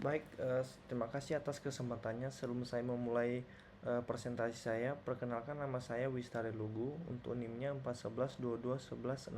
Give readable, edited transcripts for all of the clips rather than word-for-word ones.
Baik, terima kasih atas kesempatannya. Sebelum saya memulai presentasi saya, perkenalkan nama saya Wistari Lugu, untuk NIM-nya 411221169,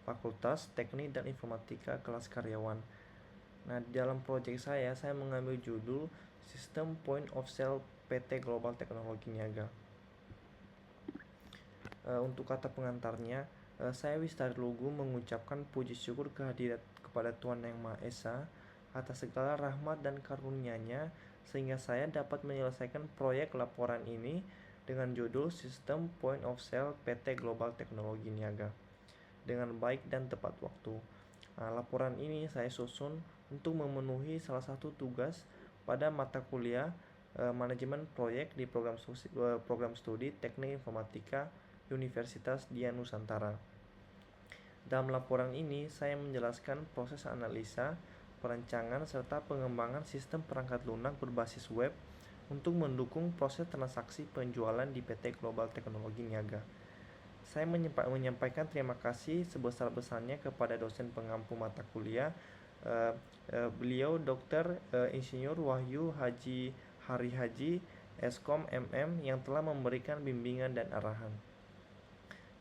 Fakultas Teknik dan Informatika kelas karyawan. Nah, di dalam proyek saya mengambil judul Sistem Point of Sale PT Global Teknologi Niaga. Untuk kata pengantarnya, saya Wistari Lugu mengucapkan puji syukur kehadirat kepada Tuhan Yang Maha Esa atas segala rahmat dan karunia-Nya sehingga saya dapat menyelesaikan proyek laporan ini dengan judul Sistem Point of Sale PT Global Teknologi Niaga dengan baik dan tepat waktu. Nah, laporan ini saya susun untuk memenuhi salah satu tugas pada mata kuliah manajemen proyek di program studi Teknik Informatika Universitas Dian Nusantara. Dalam laporan ini, saya menjelaskan proses analisa, perancangan, serta pengembangan sistem perangkat lunak berbasis web untuk mendukung proses transaksi penjualan di PT Global Teknologi Niaga. Saya menyampaikan terima kasih sebesar-besarnya kepada dosen pengampu mata kuliah, beliau Dr. Insinyur Wahyu Haji Hari Haji Eskom MM yang telah memberikan bimbingan dan arahan.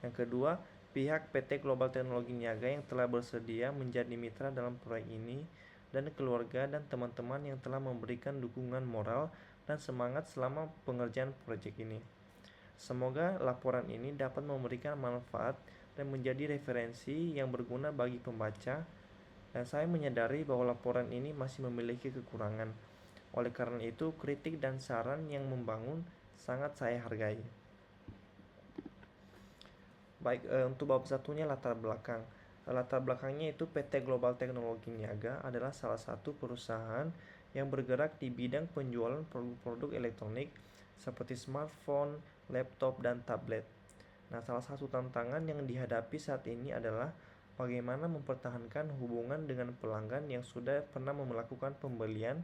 Yang kedua, pihak PT Global Teknologi Niaga yang telah bersedia menjadi mitra dalam proyek ini, dan keluarga dan teman-teman yang telah memberikan dukungan moral dan semangat selama pengerjaan proyek ini. Semoga laporan ini dapat memberikan manfaat dan menjadi referensi yang berguna bagi pembaca, dan saya menyadari bahwa laporan ini masih memiliki kekurangan. Oleh karena itu, kritik dan saran yang membangun sangat saya hargai. Baik, untuk bab satunya latar belakang. Latar belakangnya itu PT Global Teknologi Niaga adalah salah satu perusahaan yang bergerak di bidang penjualan produk-produk elektronik seperti smartphone, laptop, dan tablet. Nah, salah satu tantangan yang dihadapi saat ini adalah bagaimana mempertahankan hubungan dengan pelanggan yang sudah pernah melakukan pembelian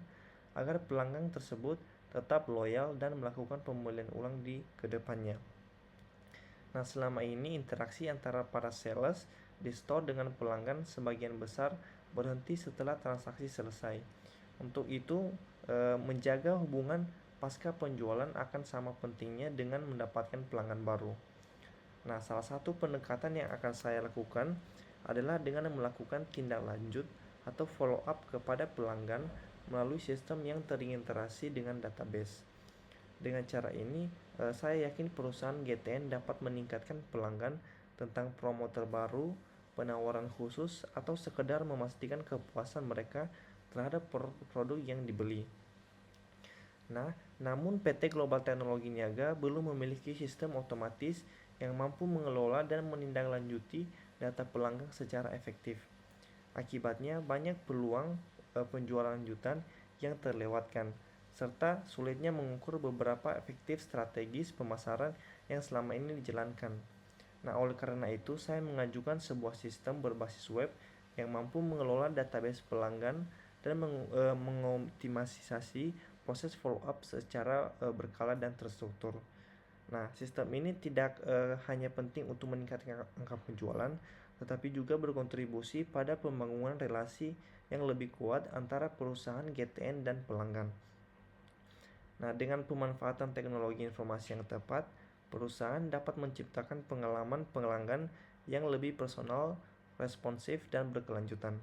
agar pelanggan tersebut tetap loyal dan melakukan pembelian ulang di kedepannya. Nah, selama ini interaksi antara para sales di store dengan pelanggan sebagian besar berhenti setelah transaksi selesai. Untuk itu, menjaga hubungan pasca penjualan akan sama pentingnya dengan mendapatkan pelanggan baru. Nah, salah satu pendekatan yang akan saya lakukan adalah dengan melakukan tindak lanjut atau follow up kepada pelanggan melalui sistem yang terintegrasi dengan database. Dengan cara ini, saya yakin perusahaan GTN dapat meningkatkan pelanggan tentang promo terbaru, penawaran khusus, atau sekedar memastikan kepuasan mereka terhadap produk yang dibeli. Nah, namun PT Global Teknologi Niaga belum memiliki sistem otomatis yang mampu mengelola dan menindaklanjuti data pelanggan secara efektif. Akibatnya, banyak peluang penjualan lanjutan yang terlewatkan, serta sulitnya mengukur beberapa efektif strategis pemasaran yang selama ini dijalankan. Nah, oleh karena itu, saya mengajukan sebuah sistem berbasis web yang mampu mengelola database pelanggan dan mengoptimalisasi proses follow up secara berkala dan terstruktur. Nah, sistem ini tidak hanya penting untuk meningkatkan angka penjualan, tetapi juga berkontribusi pada pembangunan relasi yang lebih kuat antara perusahaan GTN dan pelanggan. Nah, dengan pemanfaatan teknologi informasi yang tepat, perusahaan dapat menciptakan pengalaman pelanggan yang lebih personal, responsif, dan berkelanjutan.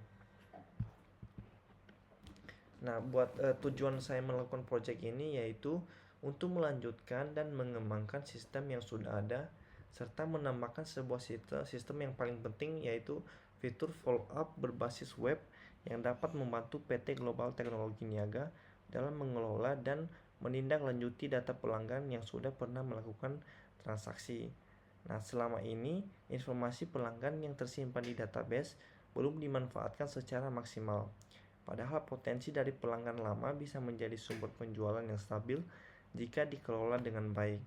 Nah, buat tujuan saya melakukan proyek ini yaitu untuk melanjutkan dan mengembangkan sistem yang sudah ada, serta menambahkan sebuah sistem yang paling penting, yaitu fitur follow up berbasis web yang dapat membantu PT Global Teknologi Niaga dalam mengelola dan menindaklanjuti data pelanggan yang sudah pernah melakukan transaksi. Nah, selama ini informasi pelanggan yang tersimpan di database belum dimanfaatkan secara maksimal. Padahal potensi dari pelanggan lama bisa menjadi sumber penjualan yang stabil jika dikelola dengan baik.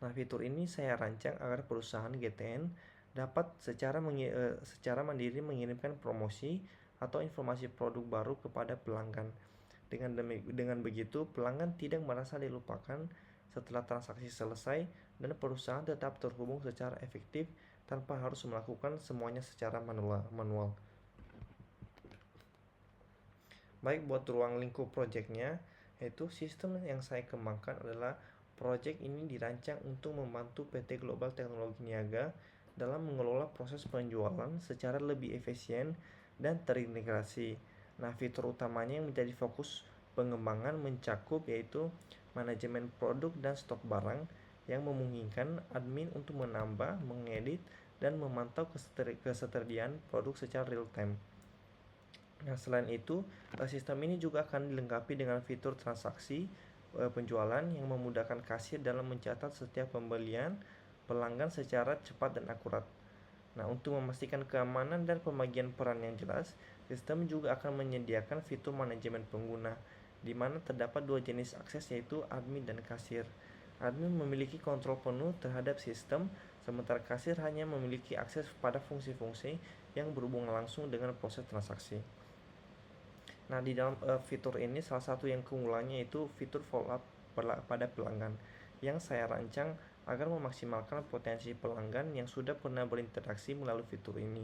Nah, fitur ini saya rancang agar perusahaan GTN dapat secara mandiri mengirimkan promosi atau informasi produk baru kepada pelanggan. Dengan begitu, pelanggan tidak merasa dilupakan setelah transaksi selesai, dan perusahaan tetap terhubung secara efektif tanpa harus melakukan semuanya secara manual. Baik, buat ruang lingkup projectnya, yaitu sistem yang saya kembangkan adalah project ini dirancang untuk membantu PT Global Teknologi Niaga dalam mengelola proses penjualan secara lebih efisien dan terintegrasi. Nah, fitur utamanya yang menjadi fokus pengembangan mencakup yaitu manajemen produk dan stok barang yang memungkinkan admin untuk menambah, mengedit, dan memantau ketersediaan produk secara real time. Nah, selain itu, sistem ini juga akan dilengkapi dengan fitur transaksi penjualan yang memudahkan kasir dalam mencatat setiap pembelian pelanggan secara cepat dan akurat. Nah, untuk memastikan keamanan dan pembagian peran yang jelas, sistem juga akan menyediakan fitur manajemen pengguna, di mana terdapat dua jenis akses yaitu admin dan kasir. Admin memiliki kontrol penuh terhadap sistem, sementara kasir hanya memiliki akses pada fungsi-fungsi yang berhubungan langsung dengan proses transaksi. Nah, di dalam fitur ini salah satu yang keunggulannya itu fitur follow up pada pelanggan yang saya rancang agar memaksimalkan potensi pelanggan yang sudah pernah berinteraksi melalui fitur ini.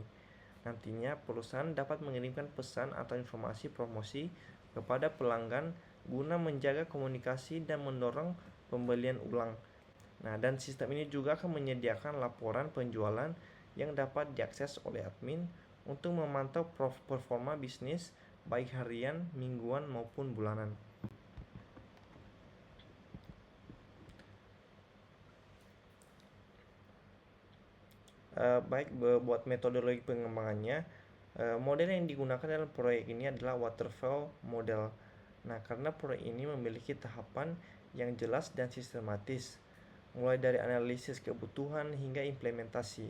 Nantinya perusahaan dapat mengirimkan pesan atau informasi promosi kepada pelanggan guna menjaga komunikasi dan mendorong pembelian ulang. Nah, dan sistem ini juga akan menyediakan laporan penjualan yang dapat diakses oleh admin untuk memantau performa bisnis baik harian, mingguan maupun bulanan. Baik, buat metodologi pengembangannya, model yang digunakan dalam proyek ini adalah waterfall model. Nah, karena proyek ini memiliki tahapan yang jelas dan sistematis, mulai dari analisis kebutuhan hingga implementasi.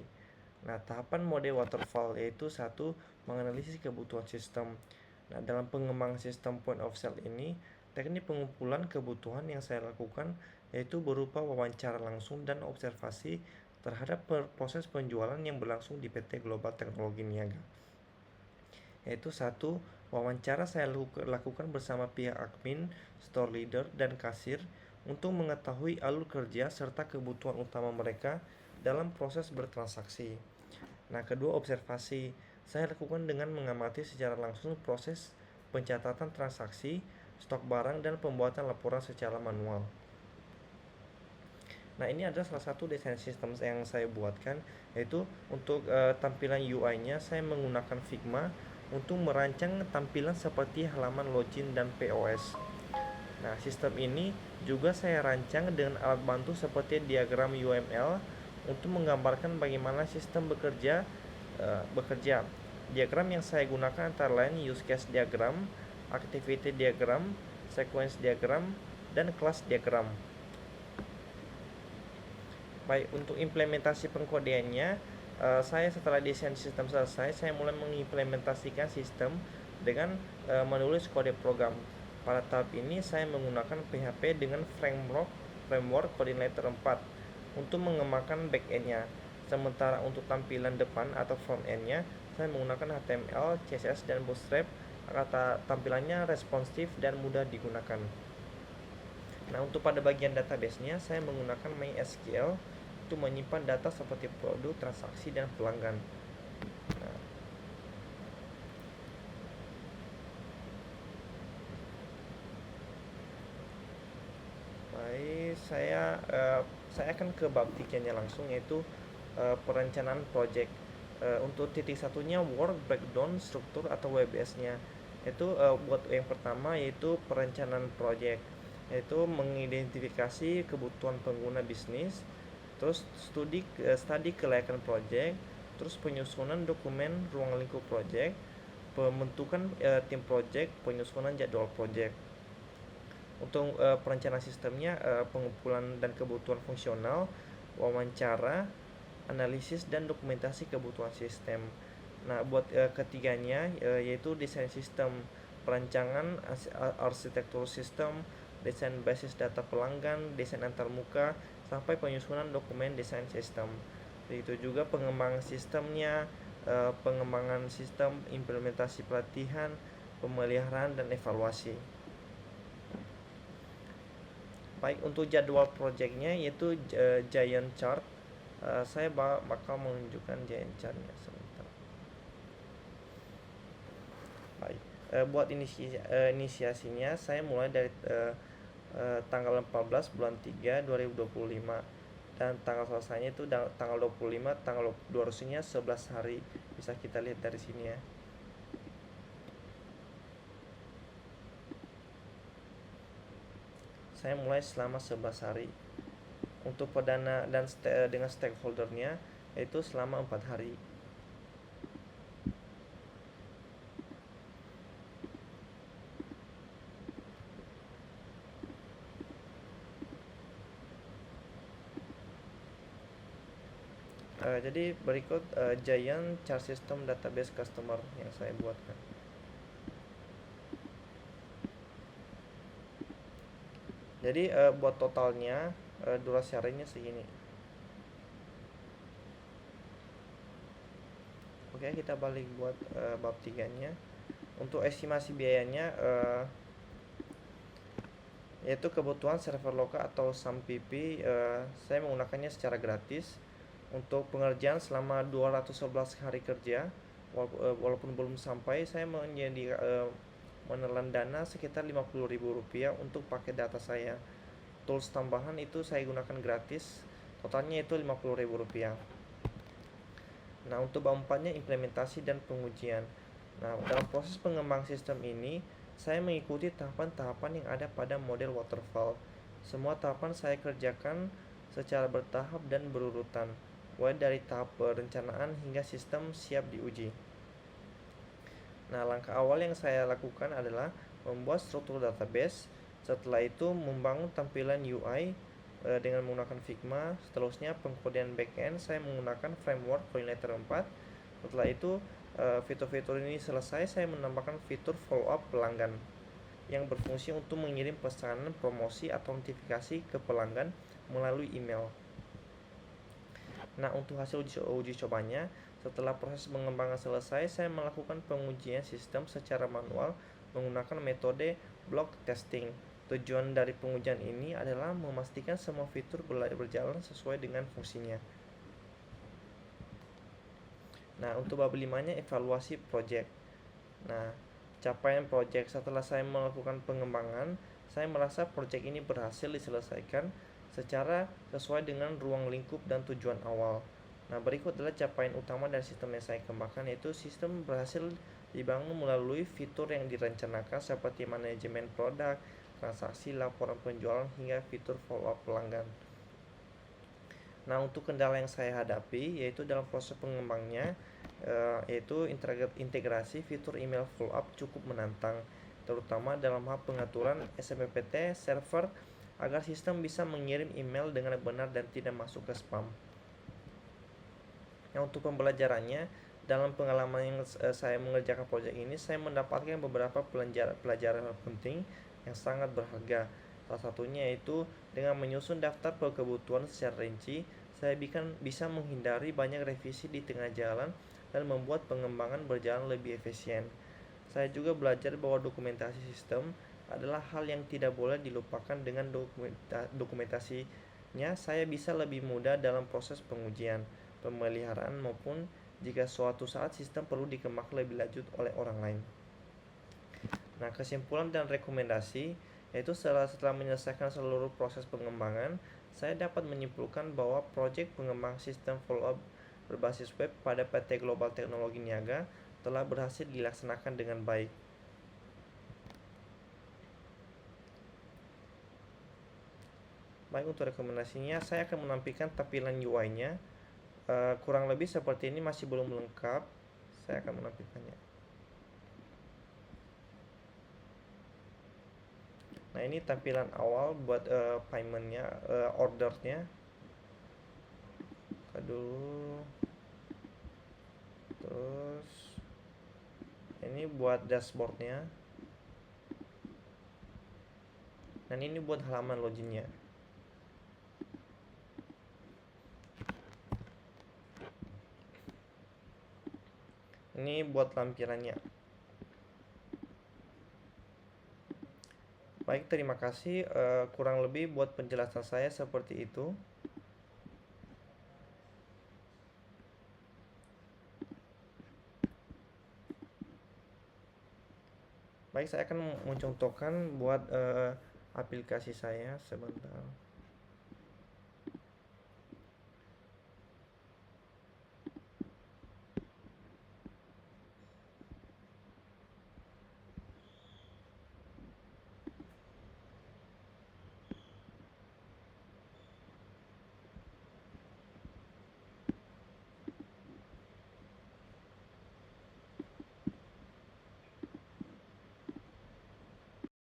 Nah, tahapan model waterfall yaitu satu, menganalisis kebutuhan sistem. Nah, dalam pengembangan sistem point of sale ini, teknik pengumpulan kebutuhan yang saya lakukan yaitu berupa wawancara langsung dan observasi terhadap proses penjualan yang berlangsung di PT Global Teknologi Niaga. Yaitu satu, wawancara saya lakukan bersama pihak admin, store leader, dan kasir untuk mengetahui alur kerja serta kebutuhan utama mereka dalam proses bertransaksi. Nah, kedua, observasi saya lakukan dengan mengamati secara langsung proses pencatatan transaksi, stok barang, dan pembuatan laporan secara manual. Nah, ini adalah salah satu desain sistem yang saya buatkan, yaitu untuk tampilan UI-nya saya menggunakan Figma untuk merancang tampilan seperti halaman login dan POS. Nah, sistem ini juga saya rancang dengan alat bantu seperti diagram UML untuk menggambarkan bagaimana sistem bekerja. Diagram yang saya gunakan antara lain use case diagram, activity diagram, sequence diagram, dan class diagram. Baik, untuk implementasi pengkodeannya, saya setelah desain sistem selesai, saya mulai mengimplementasikan sistem dengan menulis kode program. Pada tahap ini saya menggunakan PHP dengan framework Coordinator 4 untuk mengembangkan backend-nya. Sementara untuk tampilan depan atau front end-nya, saya menggunakan HTML, CSS, dan Bootstrap agar tampilannya responsif dan mudah digunakan. Nah, untuk pada bagian database-nya, saya menggunakan MySQL untuk menyimpan data seperti produk, transaksi, dan pelanggan. Nah, baik, saya akan ke bab 3-nya langsung, yaitu perencanaan project. Untuk titik satunya work breakdown struktur atau WBS-nya. Itu buat yang pertama yaitu perencanaan project, yaitu mengidentifikasi kebutuhan pengguna bisnis, terus studi kelayakan project, terus penyusunan dokumen ruang lingkup project, pembentukan tim project, penyusunan jadwal project. Untuk perencanaan sistemnya, pengumpulan dan kebutuhan fungsional, wawancara, analisis, dan dokumentasi kebutuhan sistem. Nah, buat ketiganya yaitu desain sistem, perancangan arsitektur sistem, desain basis data pelanggan, desain antarmuka, sampai penyusunan dokumen desain sistem. Itu juga pengembangan sistemnya, pengembangan sistem, implementasi pelatihan, pemeliharaan, dan evaluasi. Baik, untuk jadwal projectnya yaitu giant chart. Saya bakal menunjukkan giant chartnya sebentar. Baik, Buat inisiasinya saya mulai dari tanggal 14 bulan 3 2025, dan tanggal selesainya itu tanggal 25, tanggal 200-nya 11 hari. Bisa kita lihat dari sini ya. Saya mulai selama 11 hari. Untuk perdana dan dengan stakeholdernya itu selama 4 hari. Jadi berikut Giant Chart System Database Customer yang saya buatkan. Jadi buat totalnya durasi harinya segini. Oke, kita balik buat bab 3-nya. Untuk estimasi biayanya yaitu kebutuhan server lokal atau SAMPP, saya menggunakannya secara gratis. Untuk pengerjaan selama 211 hari kerja, walaupun belum sampai, saya menelan dana sekitar Rp50.000 untuk pakai data saya. Tools tambahan itu saya gunakan gratis, totalnya itu Rp50.000. Nah, untuk bab 4-nya implementasi dan pengujian. Nah, dalam proses pengembang sistem ini, saya mengikuti tahapan-tahapan yang ada pada model waterfall. Semua tahapan saya kerjakan secara bertahap dan berurutan, mulai dari tahap perencanaan hingga sistem siap diuji. Nah, langkah awal yang saya lakukan adalah membuat struktur database. Setelah itu membangun tampilan UI dengan menggunakan Figma. Seterusnya pengkodean backend saya menggunakan framework Coordinator 4. Setelah itu fitur-fitur ini selesai, saya menambahkan fitur follow up pelanggan yang berfungsi untuk mengirim pesanan promosi atau notifikasi ke pelanggan melalui email. Nah, untuk hasil uji cobanya, setelah proses pengembangan selesai, saya melakukan pengujian sistem secara manual menggunakan metode block testing. Tujuan dari pengujian ini adalah memastikan semua fitur berjalan sesuai dengan fungsinya. Nah, untuk bab 5-nya evaluasi project. Nah, capaian project setelah saya melakukan pengembangan, saya merasa project ini berhasil diselesaikan secara sesuai dengan ruang lingkup dan tujuan awal. Nah, berikut adalah capaian utama dari sistem yang saya kembangkan, yaitu sistem berhasil dibangun melalui fitur yang direncanakan seperti manajemen produk, transaksi, laporan penjualan, hingga fitur follow up pelanggan. Nah, untuk kendala yang saya hadapi yaitu dalam proses pengembangnya, yaitu integrasi fitur email follow up cukup menantang, terutama dalam hal pengaturan SMPT server agar sistem bisa mengirim email dengan benar dan tidak masuk ke spam. Yang untuk pembelajarannya, dalam pengalaman yang saya mengerjakan proyek ini, saya mendapatkan beberapa pelajaran penting yang sangat berharga. Salah satunya yaitu dengan menyusun daftar kebutuhan secara rinci, saya bisa menghindari banyak revisi di tengah jalan dan membuat pengembangan berjalan lebih efisien. Saya juga belajar bahwa dokumentasi sistem adalah hal yang tidak boleh dilupakan. Dengan dokumentasinya, saya bisa lebih mudah dalam proses pengujian, pemeliharaan, maupun jika suatu saat sistem perlu dikembangkan lebih lanjut oleh orang lain. Nah, kesimpulan dan rekomendasi yaitu setelah menyelesaikan seluruh proses pengembangan, saya dapat menyimpulkan bahwa proyek pengembang sistem follow up berbasis web pada PT Global Teknologi Niaga telah berhasil dilaksanakan dengan baik. Baik, untuk rekomendasinya, saya akan menampilkan tampilan UI-nya. Kurang lebih seperti ini, masih belum lengkap. Saya akan menampilkannya. Nah, ini tampilan awal buat paymentnya, ordernya. Buka dulu. Terus ini buat dashboardnya. Dan ini buat halaman loginnya. Ini buat lampirannya. Baik, terima kasih. Kurang lebih buat penjelasan saya seperti itu. Baik, saya akan mencontohkan buat aplikasi saya sebentar.